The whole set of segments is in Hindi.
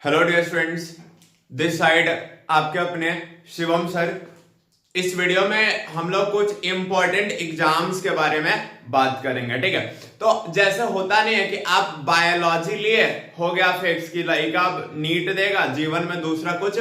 Hello dear students, this side आपके अपने शिवम सर। इस वीडियो में हम लोग कुछ इंपॉर्टेंट एग्जाम्स के बारे में बात करेंगे। ठीक है, तो जैसे होता नहीं है कि आप बायोलॉजी लिए हो गया फिक्स की लाइक आप नीट देगा, जीवन में दूसरा कुछ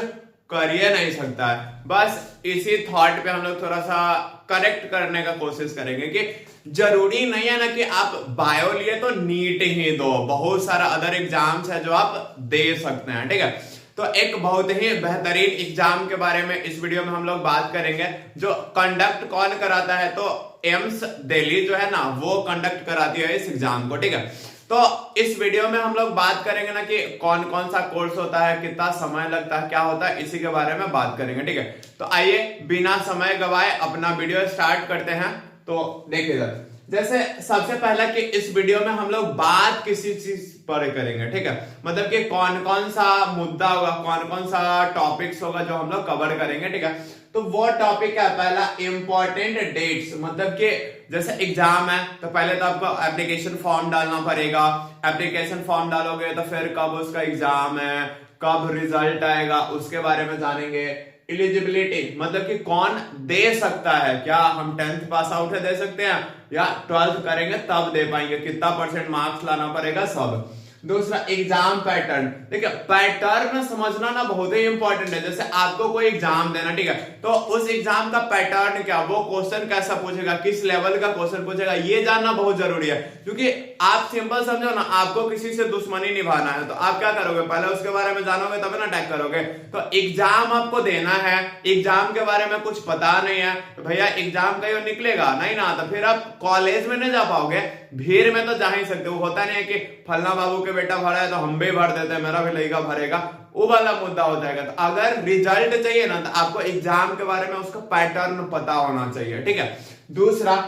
कर ही नहीं सकता है। बस इसी थॉट पे हम लोग थोड़ा सा करेक्ट करने का कोशिश करेंगे कि जरूरी नहीं है ना कि आप बायो लिए तो नीट ही दो, बहुत सारा अदर एग्जाम्स है जो आप दे सकते हैं। ठीक है, तो एक बहुत ही बेहतरीन एग्जाम के बारे में इस वीडियो में हम लोग बात करेंगे, जो कंडक्ट कौन कराता है, तो एम्स दिल्ली जो है ना वो कंडक्ट कराती है इस एग्जाम को। ठीक है, तो इस वीडियो में हम लोग बात करेंगे ना कि कौन कौन सा कोर्स होता है, कितना समय लगता है, क्या होता है, इसी के बारे में बात करेंगे। ठीक है, तो आइए बिना समय गवाए अपना वीडियो स्टार्ट करते हैं। तो देखिएगा, जैसे सबसे पहला कि इस वीडियो में हम लोग बात किसी चीज पर करेंगे। ठीक है, मतलब कि कौन कौन सा मुद्दा होगा, कौन कौन सा टॉपिक्स होगा जो हम लोग कवर करेंगे। ठीक है, तो वो टॉपिक है पहला इंपॉर्टेंट डेट्स, मतलब कि जैसे एग्जाम है तो पहले तो आपको एप्लीकेशन फॉर्म डालना पड़ेगा। एप्लीकेशन फॉर्म डालोगे तो फिर कब उसका एग्जाम है, कब रिजल्ट आएगा, उसके बारे में जानेंगे। एलिजिबिलिटी मतलब कि कौन दे सकता है, क्या हम 10th पास आउट है दे सकते हैं या 12th करेंगे तब दे पाएंगे, कितना परसेंट मार्क्स लाना पड़ेगा, सब। दूसरा एग्जाम पैटर्न। देखिए, पैटर्न समझना ना बहुत ही इंपॉर्टेंट है। जैसे आपको कोई एग्जाम देना, ठीक है, तो उस एग्जाम का पैटर्न क्या, वो क्वेश्चन कैसा पूछेगा, किस लेवल का क्वेश्चन पूछेगा, ये जानना बहुत जरूरी है। क्योंकि आप सिंपल समझो ना, आपको किसी से दुश्मनी निभाना है तो आप क्या करोगे, पहले उसके बारे में जानोगे तब ना अटैक करोगे। तो एग्जाम आपको देना है, एग्जाम के बारे में कुछ पता नहीं है तो भैया एग्जाम कहीं निकलेगा नहीं ना, तो फिर आप कॉलेज में नहीं जा पाओगे, भीड़ में तो जा ही सकते हो। होता नहीं है कि फलना बाबू के बेटा भरा है तो हम भी भर देते हैं, मेरा भी लड़का भरेगा, वो वाला मुद्दा हो जाएगा। तो अगर रिजल्ट चाहिए ना तो आपको एग्जाम के बारे में उसका पैटर्न पता होना चाहिए। ठीक है, दूसरा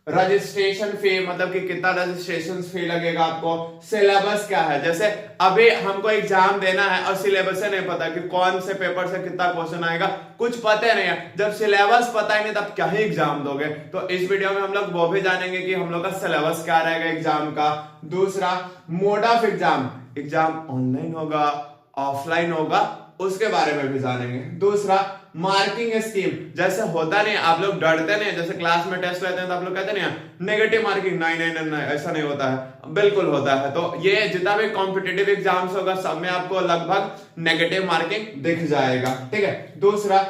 रजिस्ट्रेशन फी, मतलब कि कितना रजिस्ट्रेशन फी लगेगा आपको। सिलेबस क्या है, जैसे अभी हमको एग्जाम देना है और सिलेबस से नहीं पता कि कौन से पेपर से कितना क्वेश्चन आएगा, कुछ पता नहीं है। जब सिलेबस पता ही नहीं तब क्या ही एग्जाम दोगे। तो इस वीडियो में हम लोग वो भी जानेंगे कि हम लोग का सिलेबस क्या रहेगा एग्जाम का। दूसरा mode of exam, exam online होगा ऑफलाइन होगा, उसके बारे में भी जानेंगे। दूसरा मार्किंग स्कीम, जैसे होता नहीं, आप लोग डरते नहीं, जैसे क्लास में टेस्ट लेते हैं तो आप लोग कहते नहीं नेगेटिव मार्किंग, नहीं नहीं नहीं, नहीं ऐसा नहीं होता है, बिल्कुल होता है। तो ये जितना भी कॉम्पिटिटिव एग्जाम्स होगा सब में आपको लगभग नेगेटिव मार्किंग दिख जाएगा। ठीक है, दूसरा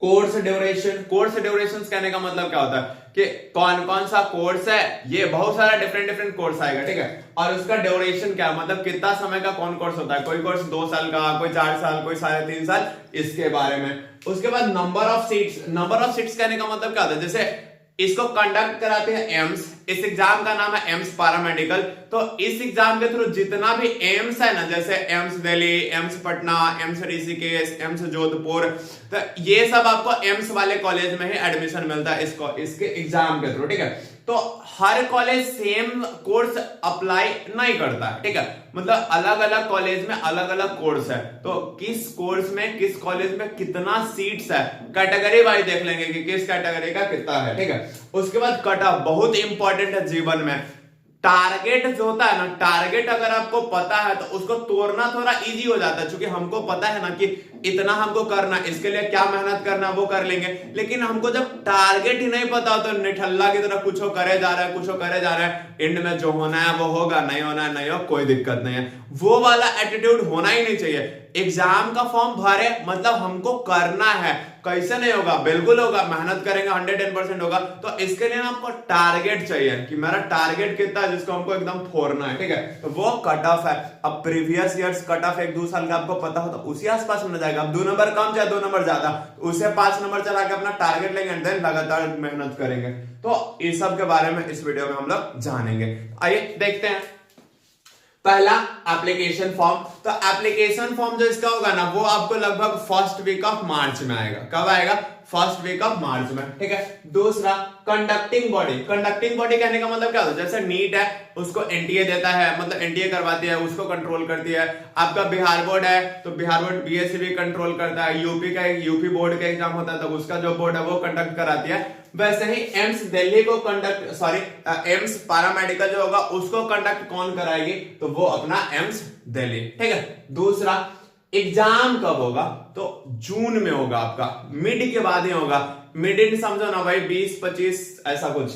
कोर्स ड्यूरेशन। कोर्स ड्यूरेशन कहने का मतलब क्या होता है कि कौन कौन सा कोर्स है, ये बहुत सारा डिफरेंट कोर्स आएगा। ठीक है, और उसका ड्यूरेशन क्या, मतलब कितना समय का कौन कोर्स होता है, कोई कोर्स 2 साल का, कोई 4 साल, कोई 3.5 साल, इसके बारे में। उसके बाद number of seats. Number of seats कहने का मतलब क्या होता है, जैसे इसको कंडक्ट कराते हैं एम्स, इस एग्जाम का नाम है एम्स पैरामेडिकल। तो इस एग्जाम के थ्रू जितना भी एम्स है ना, जैसे AIIMS Delhi, AIIMS Patna, AIIMS Rishikesh, AIIMS Jodhpur, तो ये सब आपको एम्स वाले कॉलेज में ही एडमिशन मिलता है इसके एग्जाम के थ्रू। ठीक है, तो हर कॉलेज सेम कोर्स अप्लाई नहीं करता है। ठीक है, मतलब अलग अलग कॉलेज में अलग अलग कोर्स है, तो किस कोर्स में किस कॉलेज में कितना सीट्स है, कैटेगरी वाइज देख लेंगे कि किस कैटेगरी का कितना है। ठीक है, उसके बाद कट ऑफ, बहुत इंपॉर्टेंट है जीवन में। टारगेट जो होता है ना, टारगेट अगर आपको पता है तो उसको तोड़ना थोड़ा इजी हो जाता है, क्योंकि हमको पता है ना कि इतना हमको करना, इसके लिए क्या मेहनत करना वो कर लेंगे। लेकिन हमको जब टारगेट ही नहीं पता तो निठल्ला की तरह कुछ करे जा रहा है, कुछ करे जा रहा है, एंड में जो होना है वो होगा, नहीं होना है नहीं हो, कोई दिक्कत नहीं है, वो वाला एटीट्यूड होना ही नहीं चाहिए। एग्जाम का फॉर्म भरे मतलब हमको करना है, कैसे नहीं होगा, बिल्कुल होगा, मेहनत करेंगे 110% होगा। तो इसके लिए आपको टारगेट चाहिए कि मेरा टारगेट कितना है जिसको हमको एकदम फोड़ना है। ठीक है, तो वो कट ऑफ है। अब प्रीवियस ईयर्स कट ऑफ 1-2 साल का आपको पता हो तो उसी आसपास में जाएगा। अब 2 नंबर कम चाहे 2 नंबर ज्यादा, उसे 5 नंबर चला के अपना टारगेट लेंगे, देन लगातार मेहनत करेंगे। तो इस सब के बारे में इस वीडियो में हम लोग जानेंगे। आइए देखते हैं। पहला एप्लीकेशन फॉर्म। तो एप्लीकेशन फॉर्म जो इसका होगा ना वो आपको लगभग फर्स्ट वीक ऑफ मार्च में आएगा। कब आएगा, फर्स्ट वीक ऑफ मार्च में, ठीक है। दूसरा कंडक्टिंग बॉडी, कंडक्टिंग बॉडी कहने का मतलब क्या होता है, जैसे नीट है उसको एनटीए देता है, मतलब एनटीए करवाती है, उसको कंट्रोल करती है। आपका बिहार बोर्ड है तो बिहार बोर्ड बीएससी भी कंट्रोल करता है। यूपी का यूपी बोर्ड का एग्जाम होता है तो उसका जो बोर्ड है वो कंडक्ट कराती है। वैसे ही एम्स दिल्ली को कंडक्ट, सॉरी एम्स पैरामेडिकल जो होगा उसको कंडक्ट कौन कराएगी, तो वो अपना एम्स दिल्ली, ठीक है। दूसरा एग्जाम कब होगा, तो जून में होगा, आपका मिड के बाद ही होगा। मिड इन समझो ना भाई 20-25 ऐसा कुछ।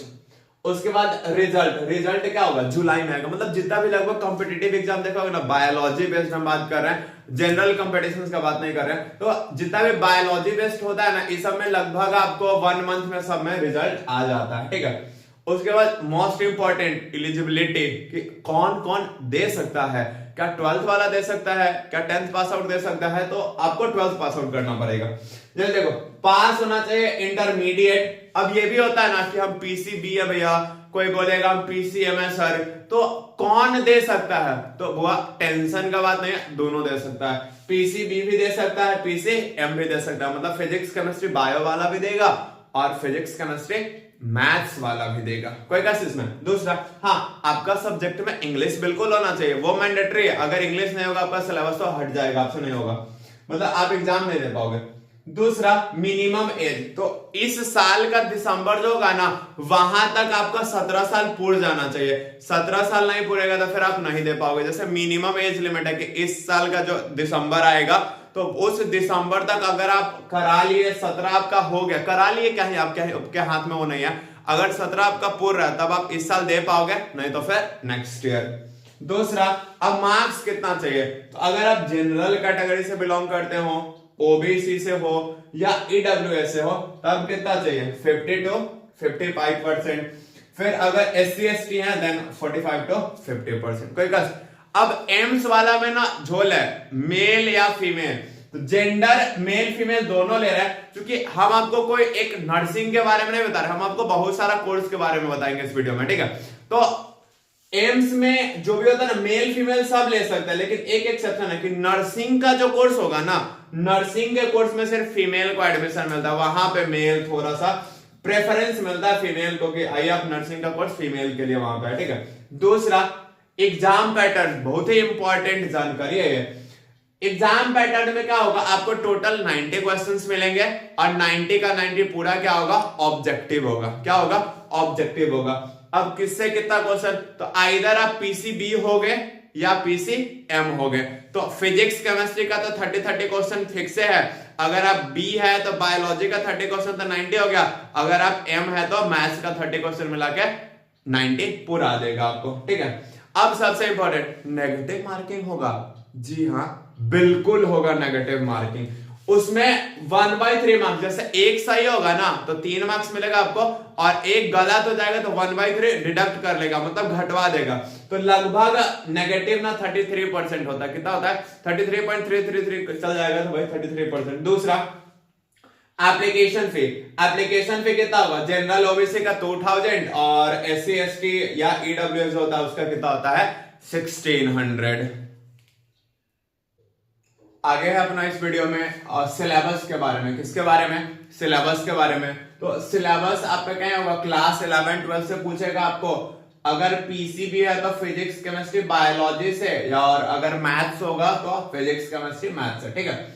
उसके बाद रिजल्ट क्या होगा, जुलाई में आएगा। मतलब जितना भी लगभग कॉम्पिटिटिव एग्जाम देखा होगा ना, बायोलॉजी बेस्ड हम बात कर रहे हैं, जनरल कॉम्पिटिशन्स का बात नहीं कर रहे हैं, तो जितना भी बायोलॉजी बेस्ड होता है ना, इस सब में लगभग आपको 1 मंथ में सब में रिजल्ट आ जाता है, ठीक है। उसके बाद मोस्ट इंपॉर्टेंट एलिजिबिलिटी, कि कौन कौन दे सकता है, क्या 12th वाला दे सकता है, क्या 10th पास आउट दे सकता है, तो आपको 12th पास आउट करना पड़ेगा। जैसे देखो पास होना चाहिए इंटरमीडिएट। अब ये भी होता है ना कि हम पीसीबी है भैया, कोई बोलेगा हम पीसीएम है सर, तो कौन दे सकता है, तो वो टेंशन का बात नहीं है, दोनों दे सकता है। पीसीबी भी दे सकता है, पीसीएम भी दे सकता है, मतलब फिजिक्स केमिस्ट्री बायो वाला भी देगा और फिजिक्स केमिस्ट्री मैथ्स वाला भी देगा, कोई कैसे इसमें। दूसरा, हाँ आपका सब्जेक्ट में इंग्लिश बिल्कुल होना चाहिए, वो मैंडेटरी है। अगर इंग्लिश नहीं होगा आपका सिलेबस तो हट जाएगा, आपसे नहीं होगा, मतलब आप एग्जाम नहीं दे पाओगे। दूसरा मिनिमम एज, तो इस साल का दिसंबर जो होगा ना, वहां तक आपका 17 साल पूर्ण जाना चाहिए। 17 साल नहीं पूरेगा तो फिर आप नहीं दे पाओगे। जैसे मिनिमम एज लिमिट है कि इस साल का जो दिसंबर आएगा तो उस दिसंबर तक अगर आप करा लिए, 17 आपका हो गया, करा लिए क्या है आपके हाथ में वो नहीं है। अगर 17 आपका पूर्ण है तब आप इस साल दे पाओगे, नहीं तो फिर नेक्स्ट ईयर। दूसरा, अब मार्क्स कितना चाहिए, तो अगर आप जनरल कैटेगरी से बिलोंग करते हो, ओबीसी से हो या ईडब्ल्यूएस से हो, तब कितना चाहिए 50 to 55%। फिर अगर एससी एसटी है देन 45 to 50%, कोई कस। अब एम्स वाला में ना झोल है मेल या फीमेल, तो जेंडर मेल फीमेल दोनों ले रहे हैं, क्योंकि हम आपको कोई एक नर्सिंग के बारे में नहीं बता रहे, हम आपको बहुत सारा कोर्स के बारे में बताएंगे इस वीडियो में, ठीक है। तो एम्स में जो भी होता है ना, मेल फीमेल सब ले सकते हैं, लेकिन एक एक्सेप्शन है कि नर्सिंग का जो कोर्स होगा ना, नर्सिंग के कोर्स में सिर्फ फीमेल को एडमिशन मिलता है, वहां पे मेल थोड़ा सा प्रेफरेंस मिलता है फीमेल को, कि आइए आप नर्सिंग का कोर्स फीमेल के लिए वहां पे, ठीक है। दूसरा, एग्जाम पैटर्न, बहुत ही इंपॉर्टेंट जानकारी है ये। एग्जाम पैटर्न में क्या होगा, आपको टोटल 90 क्वेश्चंस मिलेंगे और 90 का 90 पूरा क्या होगा, ऑब्जेक्टिव होगा। क्या होगा, ऑब्जेक्टिव होगा। अब किससे कितना क्वेश्चन, तो आइदर आप पीसीबी हो गए या पीसीएम हो गए। तो फिजिक्स केमिस्ट्री का तो 30 क्वेश्चन फिक्स है। अगर आप बी है तो बायोलॉजी का 30 क्वेश्चन तो 90 हो गया। अगर आप एम है तो मैथ्स का 30 क्वेश्चन मिला के 90 पूरा आ जाएगा आपको, ठीक है। अब सबसे इंपॉर्टेंट, नेगेटिव मार्किंग होगा। जी हाँ, बिल्कुल होगा नेगेटिव मार्किंग। उसमें 1/3 मार्क्स, जैसे एक सही होगा ना तो 3 मार्क्स मिलेगा आपको, और एक गलत हो जाएगा तो 1/3 डिडक्ट कर लेगा, मतलब घटवा देगा। तो लगभग नेगेटिव ना 33% होता है। कितना होता है, 33.333 चल जाएगा, तो भाई 33%। दूसरा, एप्लीकेशन फी, एप्लीकेशन फी कितना होगा, जनरल ओबीसी का 2000 और एससी एसटी या ईडब्ल्यूएस होता है उसका कितना होता है 1600। आगे है अपना इस वीडियो में सिलेबस के बारे में। किसके बारे में, सिलेबस के बारे में। तो सिलेबस आपका क्या होगा, क्लास 11-12 से पूछेगा आपको। अगर पीसीबी है तो फिजिक्स केमिस्ट्री बायोलॉजी से, और अगर मैथ्स होगा तो फिजिक्स केमिस्ट्री मैथ्स से, ठीक है।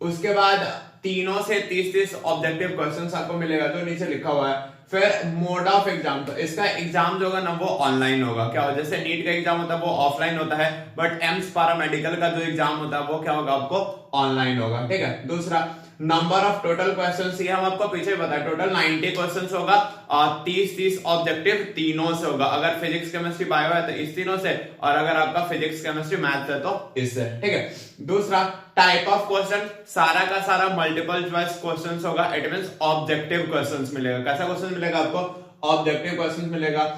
उसके बाद तीनों से 30 ऑब्जेक्टिव क्वेश्चंस आपको मिलेगा जो नीचे लिखा हुआ है। फिर मोड ऑफ एग्जाम, तो इसका एग्जाम जो होगा ना वो ऑनलाइन होगा। क्या होगा, जैसे नीट का एग्जाम होता है वो ऑफलाइन होता है, बट एम्स पैरामेडिकल का जो एग्जाम होता है वो क्या होगा, आपको ऑनलाइन होगा, ठीक है। दूसरा, नंबर ऑफ टोटल क्वेश्चंस, ये हम आपको पीछे बताया, टोटल 90 क्वेश्चंस होगा और 30 ऑब्जेक्टिव तीनों से होगा। अगर फिजिक्स केमिस्ट्री बायो है तो इस तीनों से, और अगर आपका फिजिक्स केमिस्ट्री मैथ्स है तो इससे, ठीक है। दूसरा, टाइप ऑफ क्वेश्चन, सारा का सारा मल्टीपल चॉइस क्वेश्चंस होगा। इट मींस ऑब्जेक्टिव क्वेश्चंस मिलेगा। कैसा क्वेश्चन मिलेगा आपको, ऑब्जेक्टिव क्वेश्चंस मिलेगा।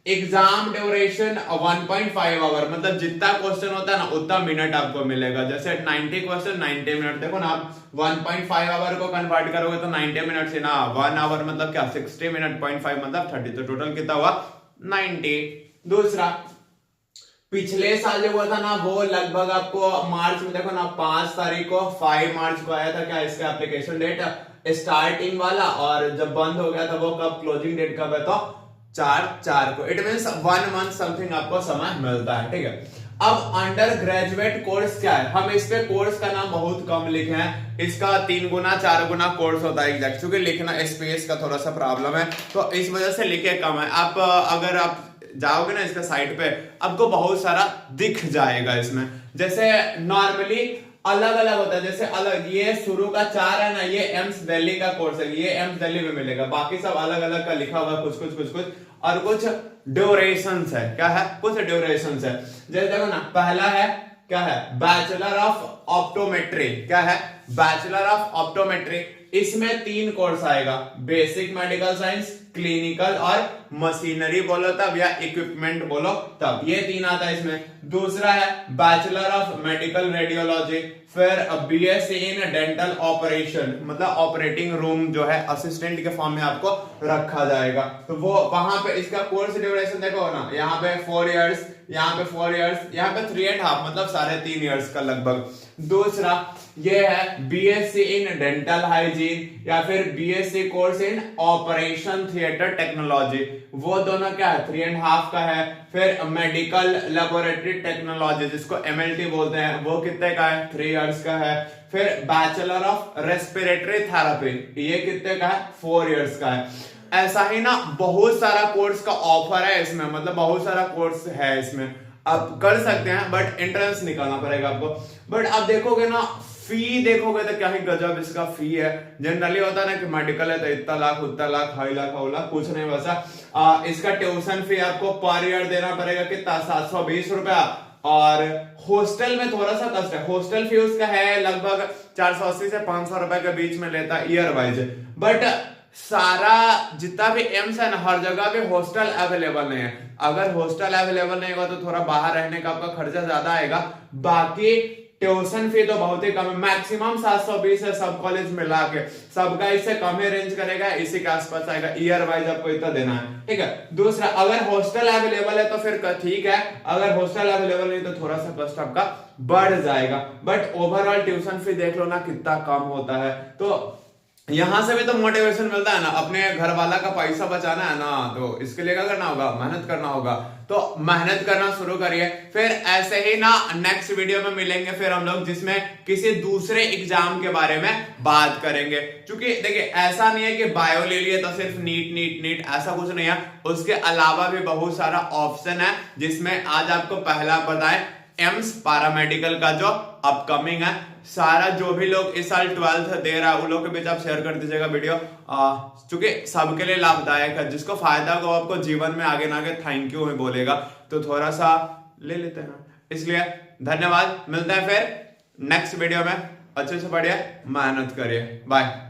एग्जाम ड्यूरेशन 1.5 आवर, मतलब जितना क्वेश्चन होता है ना उतना मिनट आपको मिलेगा। जैसे 90 क्वेश्चन 90 मिनट, देखो ना आप 1.5 आवर को कन्वर्ट करोगे तो 90 मिनट से ना 1 आवर मतलब क्या 60 मिनट, 0.5 मतलब 30, तो टोटल कितना हुआ 90। दूसरा, पिछले साल जो हुआ था ना वो लगभग आपको मार्च में, देखो ना 5 तारीख को 5 मार्च को आया था क्या इसका एप्लीकेशन डेट स्टार्टिंग वाला, और जब बंद हो गया था वो कब, क्लोजिंग डेट कब है, तो 4/4 को। इट मीन्स 1 मंथ समथिंग आपको समय मिलता है, ठीक है। अब अंडर ग्रेजुएट कोर्स क्या है, हम इस पे कोर्स का नाम बहुत कम लिखे हैं, इसका 3 गुना 4 गुना कोर्स होता है एग्जैक्ट, क्योंकि लिखना स्पेस का थोड़ा सा प्रॉब्लम है तो इस वजह से लिखे कम है। आप अगर आप जाओगे ना इसका साइट पे आपको बहुत सारा दिख जाएगा इसमें, जैसे नॉर्मली अलग अलग होता है, जैसे अलग ये शुरू का 4 है ना, ये एम्स दिल्ली का कोर्स है, ये एम्स दिल्ली में मिलेगा, बाकी सब अलग अलग का लिखा हुआ कुछ और कुछ ड्यूरेशंस है, क्या है, कुछ ड्यूरेशंस है। जैसे देखो ना पहला है क्या है, बैचलर ऑफ ऑप्टोमेट्री, क्या है, बैचलर ऑफ ऑप्टोमेट्री, इसमें 3 कोर्स आएगा, बेसिक मेडिकल साइंस, क्लिनिकल और मशीनरी बोलो तब या इक्विपमेंट बोलो तब, ये 3 आता है इसमें। दूसरा है बैचलर ऑफ मेडिकल रेडियोलॉजी, फिर बीएससी इन डेंटल ऑपरेशन, मतलब ऑपरेटिंग रूम जो है असिस्टेंट के फॉर्म में आपको रखा जाएगा, तो वो वहां पे इसका कोर्स ड्यूरेशन देखो ना, यहाँ पे 4 इयर्स, यहाँ पे 4 इयर्स, यहाँ पे 3.5 मतलब 3.5 इयर्स का लगभग। दूसरा ये है बीएससी इन डेंटल हाइजीन या फिर BSc course in operation theatre technology, वो दोनों क्या है 3.5 का है। फिर मेडिकल लेबोरेटरी टेक्नोलॉजी जिसको एमएलटी बोलते हैं, वो कितने का है, 3 इयर्स का है। फिर बैचलर ऑफ रेस्पिरेटरी थेरेपी, ये कितने का है, 4 इयर्स का है। ऐसा ही ना बहुत सारा कोर्स का ऑफर है इसमें, मतलब बहुत सारा कोर्स है इसमें, आप कर सकते हैं बट एंट्रेंस निकालना पड़ेगा आपको। बट आप देखोगे ना फी देखोगे तो क्या ही गजब इसका फी है। जनरली होता है ना कि मेडिकल है तो इतना लाख उतना लाख, हाई लाख हाउ लाख, कुछ नहीं वैसा। इसका ट्यूशन फी आपको पर ईयर देना पड़ेगा कितना, 720 रुपया, और हॉस्टल में थोड़ा सा कष्ट है, हॉस्टल फी उसका है लगभग 480 से 500 रुपए के बीच में लेता है ईयर वाइज। बट सारा जितना भी एम्स है ना हर जगह पे हॉस्टल अवेलेबल नहीं है, अगर हॉस्टल अवेलेबल नहीं होगा तो थोड़ा बाहर रहने का आपका खर्चा ज्यादा आएगा। बाकी ट्यूशन फी तो बहुत ही कम है, मैक्सिमम 720 है सब कॉलेज मिला के, सबका इससे कम ही रेंज करेगा, इसी के आसपास आएगा, ईयर वाइज आपको इतना देना है, ठीक है। दूसरा अगर हॉस्टल अवेलेबल है तो फिर ठीक है, अगर हॉस्टल अवेलेबल नहीं तो थोड़ा सा कॉस्ट आपका बढ़ जाएगा। बट ओवरऑल ट्यूशन फी देख लो ना कितना कम होता है, तो यहां से भी तो मोटिवेशन मिलता है ना, अपने घर वाला का पैसा बचाना है ना, तो इसके लिए क्या करना होगा, मेहनत करना होगा, तो मेहनत करना शुरू करिए। फिर ऐसे ही ना नेक्स्ट वीडियो में मिलेंगे फिर हम लोग, जिसमें किसी दूसरे एग्जाम के बारे में बात करेंगे। क्योंकि देखिए ऐसा नहीं है कि बायो ले लिए तो सिर्फ नीट नीट नीट, ऐसा कुछ नहीं है, उसके अलावा भी बहुत सारा ऑप्शन है, जिसमें आज आपको पहला बताएं एम्स पैरामेडिकल का जो अपकमिंग है, सारा जो भी लोग इस साल 12th दे रहा है उन लोग के बीच आप शेयर कर दीजिएगा वीडियो, क्योंकि सबके लिए लाभदायक है, जिसको फायदा होगा आपको जीवन में आगे ना आगे थैंक यू में बोलेगा, तो थोड़ा सा ले लेते हैं, इसलिए धन्यवाद। मिलते हैं फिर नेक्स्ट वीडियो में, अच्छे से बढ़िया मेहनत करिए, बाय।